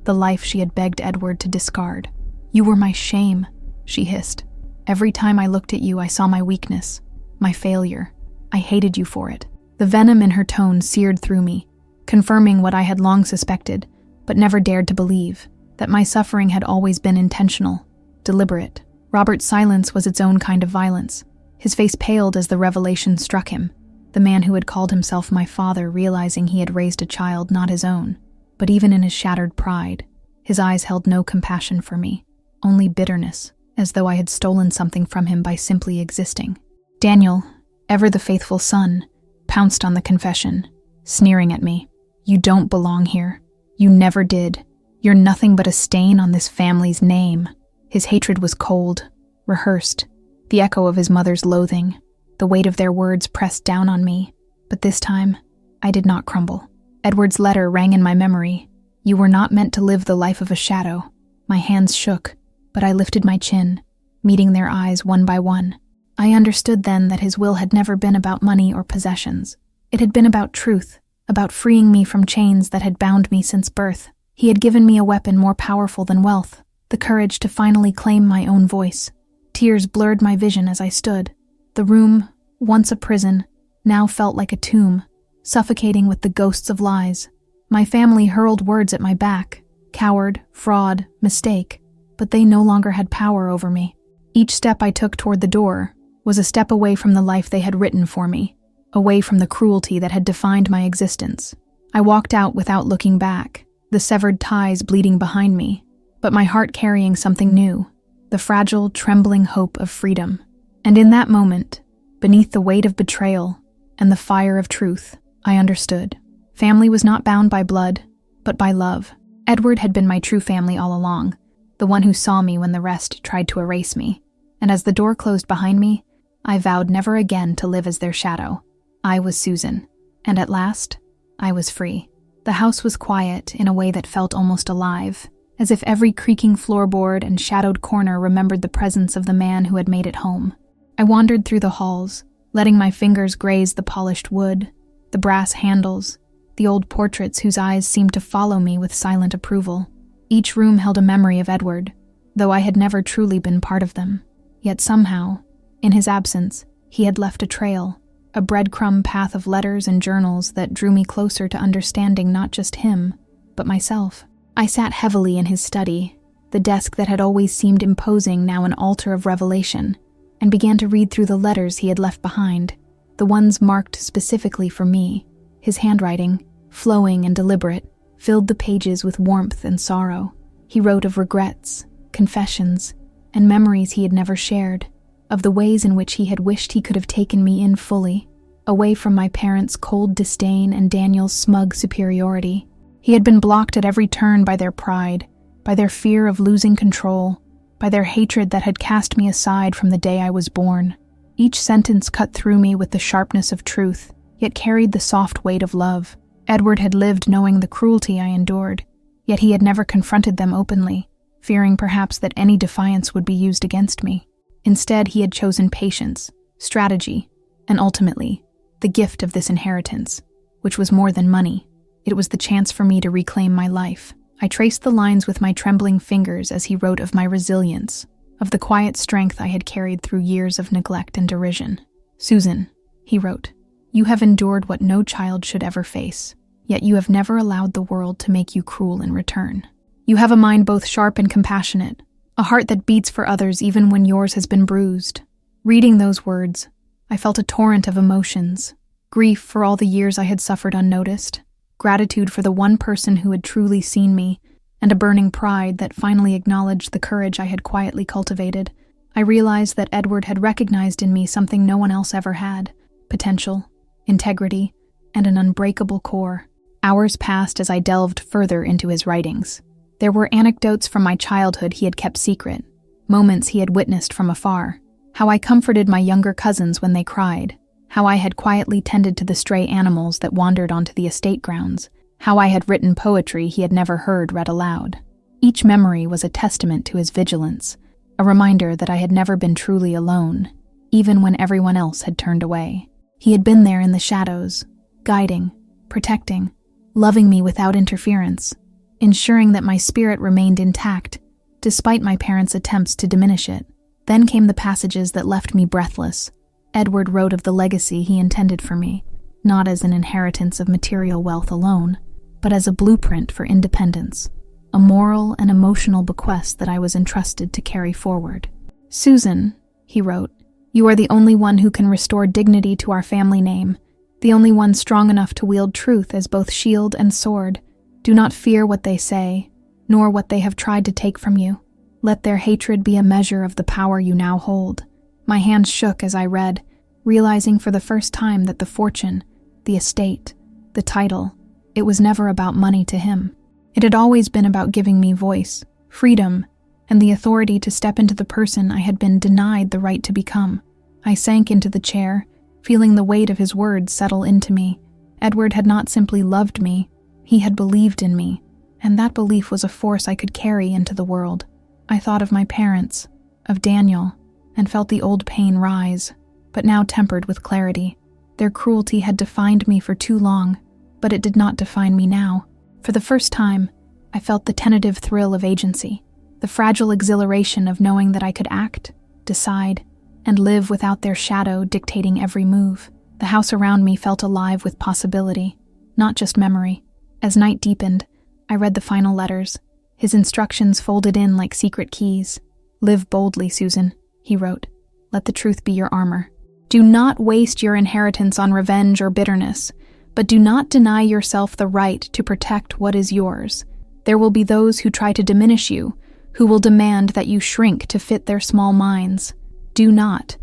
the life she had begged Edward to discard. "You were my shame," she hissed. "Every time I looked at you, I saw my weakness, my failure. I hated you for it." The venom in her tone seared through me, confirming what I had long suspected, but never dared to believe, that my suffering had always been intentional, deliberate. Robert's silence was its own kind of violence. His face paled as the revelation struck him, the man who had called himself my father realizing he had raised a child not his own. But even in his shattered pride, his eyes held no compassion for me, only bitterness, as though I had stolen something from him by simply existing. Daniel, ever the faithful son, pounced on the confession, sneering at me. "You don't belong here. You never did. You're nothing but a stain on this family's name." His hatred was cold, rehearsed, the echo of his mother's loathing. The weight of their words pressed down on me, but this time, I did not crumble. Edward's letter rang in my memory. "You were not meant to live the life of a shadow." My hands shook, but I lifted my chin, meeting their eyes one by one. I understood then that his will had never been about money or possessions. It had been about truth, about freeing me from chains that had bound me since birth. He had given me a weapon more powerful than wealth, the courage to finally claim my own voice. Tears blurred my vision as I stood. The room, once a prison, now felt like a tomb, suffocating with the ghosts of lies. My family hurled words at my back, coward, fraud, mistake, but they no longer had power over me. Each step I took toward the door was a step away from the life they had written for me, away from the cruelty that had defined my existence. I walked out without looking back, the severed ties bleeding behind me, but my heart carrying something new, the fragile, trembling hope of freedom. And in that moment, beneath the weight of betrayal and the fire of truth, I understood. Family was not bound by blood, but by love. Edward had been my true family all along, the one who saw me when the rest tried to erase me. And as the door closed behind me, I vowed never again to live as their shadow. I was Susan, and at last, I was free. The house was quiet in a way that felt almost alive, as if every creaking floorboard and shadowed corner remembered the presence of the man who had made it home. I wandered through the halls, letting my fingers graze the polished wood, the brass handles, the old portraits whose eyes seemed to follow me with silent approval. Each room held a memory of Edward, though I had never truly been part of them. Yet somehow, in his absence, he had left a trail, a breadcrumb path of letters and journals that drew me closer to understanding not just him, but myself. I sat heavily in his study, the desk that had always seemed imposing now an altar of revelation, and began to read through the letters he had left behind, the ones marked specifically for me. His handwriting, flowing and deliberate, filled the pages with warmth and sorrow. He wrote of regrets, confessions, and memories he had never shared, of the ways in which he had wished he could have taken me in fully, away from my parents' cold disdain and Daniel's smug superiority. He had been blocked at every turn by their pride, by their fear of losing control, by their hatred that had cast me aside from the day I was born. Each sentence cut through me with the sharpness of truth, yet carried the soft weight of love. Edward had lived knowing the cruelty I endured, yet he had never confronted them openly, fearing perhaps that any defiance would be used against me. Instead, he had chosen patience, strategy, and ultimately, the gift of this inheritance, which was more than money. It was the chance for me to reclaim my life. I traced the lines with my trembling fingers as he wrote of my resilience, of the quiet strength I had carried through years of neglect and derision. "Susan," he wrote, "you have endured what no child should ever face, yet you have never allowed the world to make you cruel in return. You have a mind both sharp and compassionate, a heart that beats for others even when yours has been bruised." Reading those words, I felt a torrent of emotions: grief for all the years I had suffered unnoticed, gratitude for the one person who had truly seen me, and a burning pride that finally acknowledged the courage I had quietly cultivated. I realized that Edward had recognized in me something no one else ever had: potential, integrity, and an unbreakable core. Hours passed as I delved further into his writings. There were anecdotes from my childhood he had kept secret, moments he had witnessed from afar, how I comforted my younger cousins when they cried, how I had quietly tended to the stray animals that wandered onto the estate grounds, how I had written poetry he had never heard read aloud. Each memory was a testament to his vigilance, a reminder that I had never been truly alone, even when everyone else had turned away. He had been there in the shadows, guiding, protecting, loving me without interference, ensuring that my spirit remained intact, despite my parents' attempts to diminish it. Then came the passages that left me breathless. Edward wrote of the legacy he intended for me, not as an inheritance of material wealth alone, but as a blueprint for independence, a moral and emotional bequest that I was entrusted to carry forward. "Susan," he wrote, "you are the only one who can restore dignity to our family name, the only one strong enough to wield truth as both shield and sword. Do not fear what they say, nor what they have tried to take from you. Let their hatred be a measure of the power you now hold." My hands shook as I read, realizing for the first time that the fortune, the estate, the title, it was never about money to him. It had always been about giving me voice, freedom, and the authority to step into the person I had been denied the right to become. I sank into the chair, feeling the weight of his words settle into me. Edward had not simply loved me, he had believed in me, and that belief was a force I could carry into the world. I thought of my parents, of Daniel, and felt the old pain rise, but now tempered with clarity. Their cruelty had defined me for too long, but it did not define me now. For the first time, I felt the tentative thrill of agency, the fragile exhilaration of knowing that I could act, decide, and live without their shadow dictating every move. The house around me felt alive with possibility, not just memory. As night deepened, I read the final letters, his instructions folded in like secret keys. "Live boldly, Susan," he wrote. "Let the truth be your armor. Do not waste your inheritance on revenge or bitterness, but do not deny yourself the right to protect what is yours. There will be those who try to diminish you, who will demand that you shrink to fit their small minds. Do not.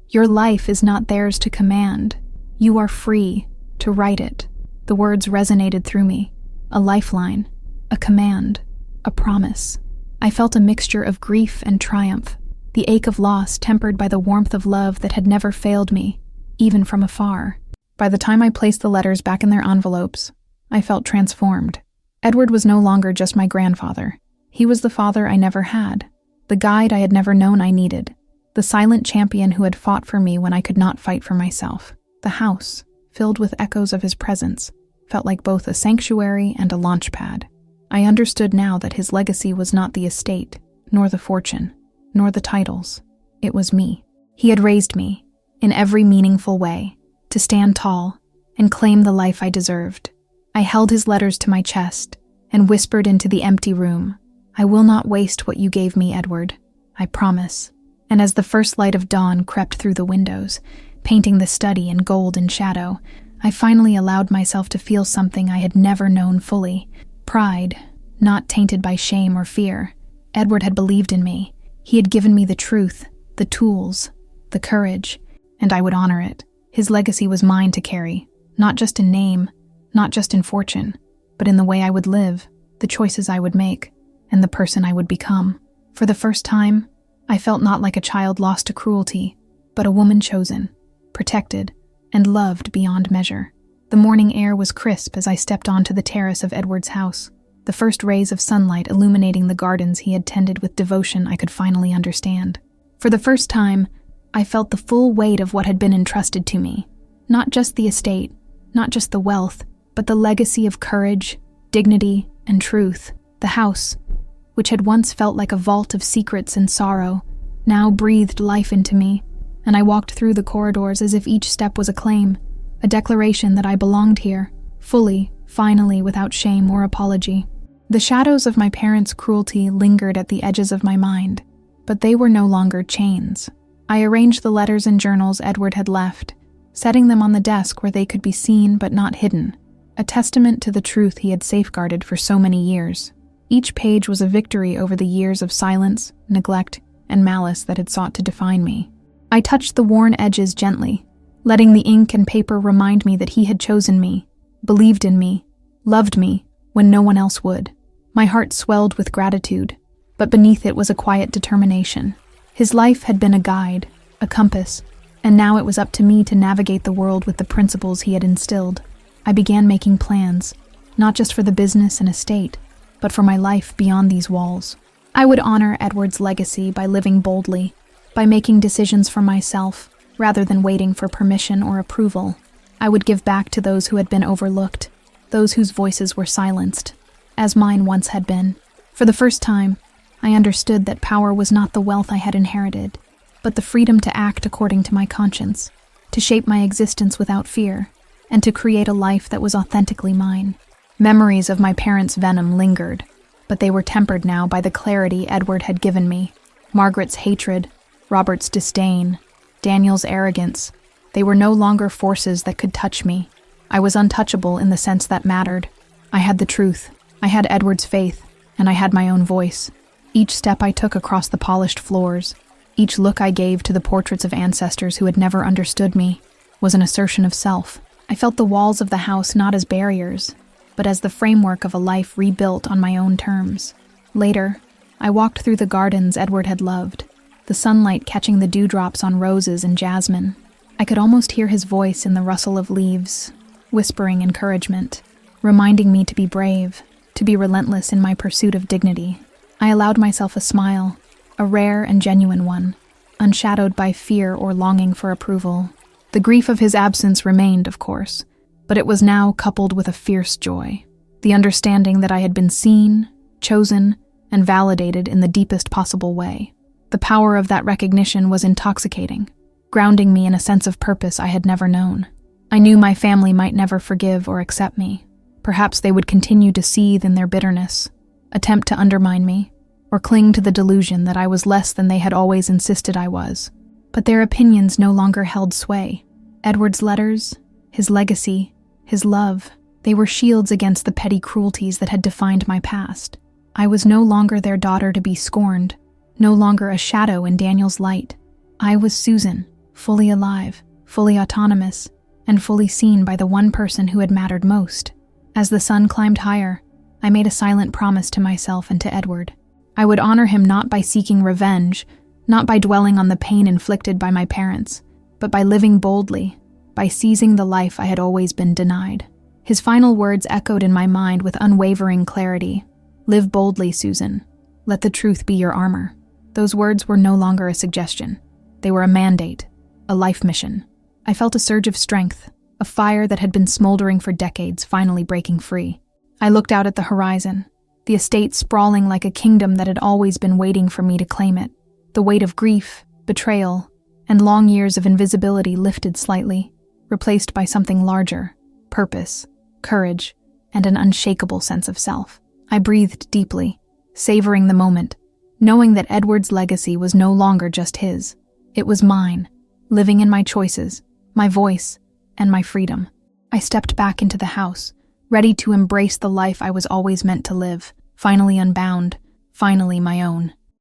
Your life is not theirs to command. You are free to write it." The words resonated through me, a lifeline, a command, a promise. I felt a mixture of grief and triumph, the ache of loss tempered by the warmth of love that had never failed me, even from afar. By the time I placed the letters back in their envelopes, I felt transformed. Edward was no longer just my grandfather. He was the father I never had, the guide I had never known I needed, the silent champion who had fought for me when I could not fight for myself. The house, filled with echoes of his presence, felt like both a sanctuary and a launch pad. I understood now that his legacy was not the estate, nor the fortune, nor the titles. It was me. He had raised me, in every meaningful way, to stand tall and claim the life I deserved. I held his letters to my chest and whispered into the empty room, "I will not waste what you gave me, Edward. I promise." And as the first light of dawn crept through the windows, painting the study in gold and shadow, I finally allowed myself to feel something I had never known fully. Pride, not tainted by shame or fear. Edward had believed in me. He had given me the truth, the tools, the courage, and I would honor it. His legacy was mine to carry, not just in name, not just in fortune, but in the way I would live, the choices I would make, and the person I would become. For the first time, I felt not like a child lost to cruelty, but a woman chosen, protected, and loved beyond measure. The morning air was crisp as I stepped onto the terrace of Edward's house, the first rays of sunlight illuminating the gardens he had tended with devotion I could finally understand. For the first time, I felt the full weight of what had been entrusted to me. Not just the estate, not just the wealth, but the legacy of courage, dignity, and truth. The house, which had once felt like a vault of secrets and sorrow, now breathed life into me, and I walked through the corridors as if each step was a claim, a declaration that I belonged here, fully, finally, without shame or apology. The shadows of my parents' cruelty lingered at the edges of my mind, but they were no longer chains. I arranged the letters and journals Edward had left, setting them on the desk where they could be seen but not hidden, a testament to the truth he had safeguarded for so many years. Each page was a victory over the years of silence, neglect, and malice that had sought to define me. I touched the worn edges gently, letting the ink and paper remind me that he had chosen me, believed in me, loved me when no one else would. My heart swelled with gratitude, but beneath it was a quiet determination. His life had been a guide, a compass, and now it was up to me to navigate the world with the principles he had instilled. I began making plans, not just for the business and estate, but for my life beyond these walls. I would honor Edward's legacy by living boldly, by making decisions for myself, rather than waiting for permission or approval. I would give back to those who had been overlooked, those whose voices were silenced, as mine once had been. For the first time, I understood that power was not the wealth I had inherited, but the freedom to act according to my conscience, to shape my existence without fear, and to create a life that was authentically mine. Memories of my parents' venom lingered, but they were tempered now by the clarity Edward had given me. Margaret's hatred, Robert's disdain, Daniel's arrogance, they were no longer forces that could touch me. I was untouchable in the sense that mattered. I had the truth, I had Edward's faith, and I had my own voice. Each step I took across the polished floors, each look I gave to the portraits of ancestors who had never understood me, was an assertion of self. I felt the walls of the house not as barriers, but as the framework of a life rebuilt on my own terms. Later, I walked through the gardens Edward had loved, the sunlight catching the dewdrops on roses and jasmine. I could almost hear his voice in the rustle of leaves, whispering encouragement, reminding me to be brave, to be relentless in my pursuit of dignity. I allowed myself a smile, a rare and genuine one, unshadowed by fear or longing for approval. The grief of his absence remained, of course, but it was now coupled with a fierce joy, the understanding that I had been seen, chosen, and validated in the deepest possible way. The power of that recognition was intoxicating, grounding me in a sense of purpose I had never known. I knew my family might never forgive or accept me. Perhaps they would continue to seethe in their bitterness, attempt to undermine me, or cling to the delusion that I was less than they had always insisted I was. But their opinions no longer held sway. Edward's letters, his legacy, his love, they were shields against the petty cruelties that had defined my past. I was no longer their daughter to be scorned, no longer a shadow in Daniel's light. I was Susan, fully alive, fully autonomous, and fully seen by the one person who had mattered most. As the sun climbed higher, I made a silent promise to myself and to Edward. I would honor him not by seeking revenge, not by dwelling on the pain inflicted by my parents, but by living boldly, by seizing the life I had always been denied. His final words echoed in my mind with unwavering clarity. Live boldly, Susan. Let the truth be your armor. Those words were no longer a suggestion. They were a mandate, a life mission. I felt a surge of strength, a fire that had been smoldering for decades finally breaking free. I looked out at the horizon, the estate sprawling like a kingdom that had always been waiting for me to claim it. The weight of grief, betrayal, and long years of invisibility lifted slightly, replaced by something larger, purpose, courage, and an unshakable sense of self. I breathed deeply, savoring the moment, knowing that Edward's legacy was no longer just his. It was mine, living in my choices, my voice, and my freedom. I stepped back into the house, ready to embrace the life I was always meant to live, finally unbound, finally my own.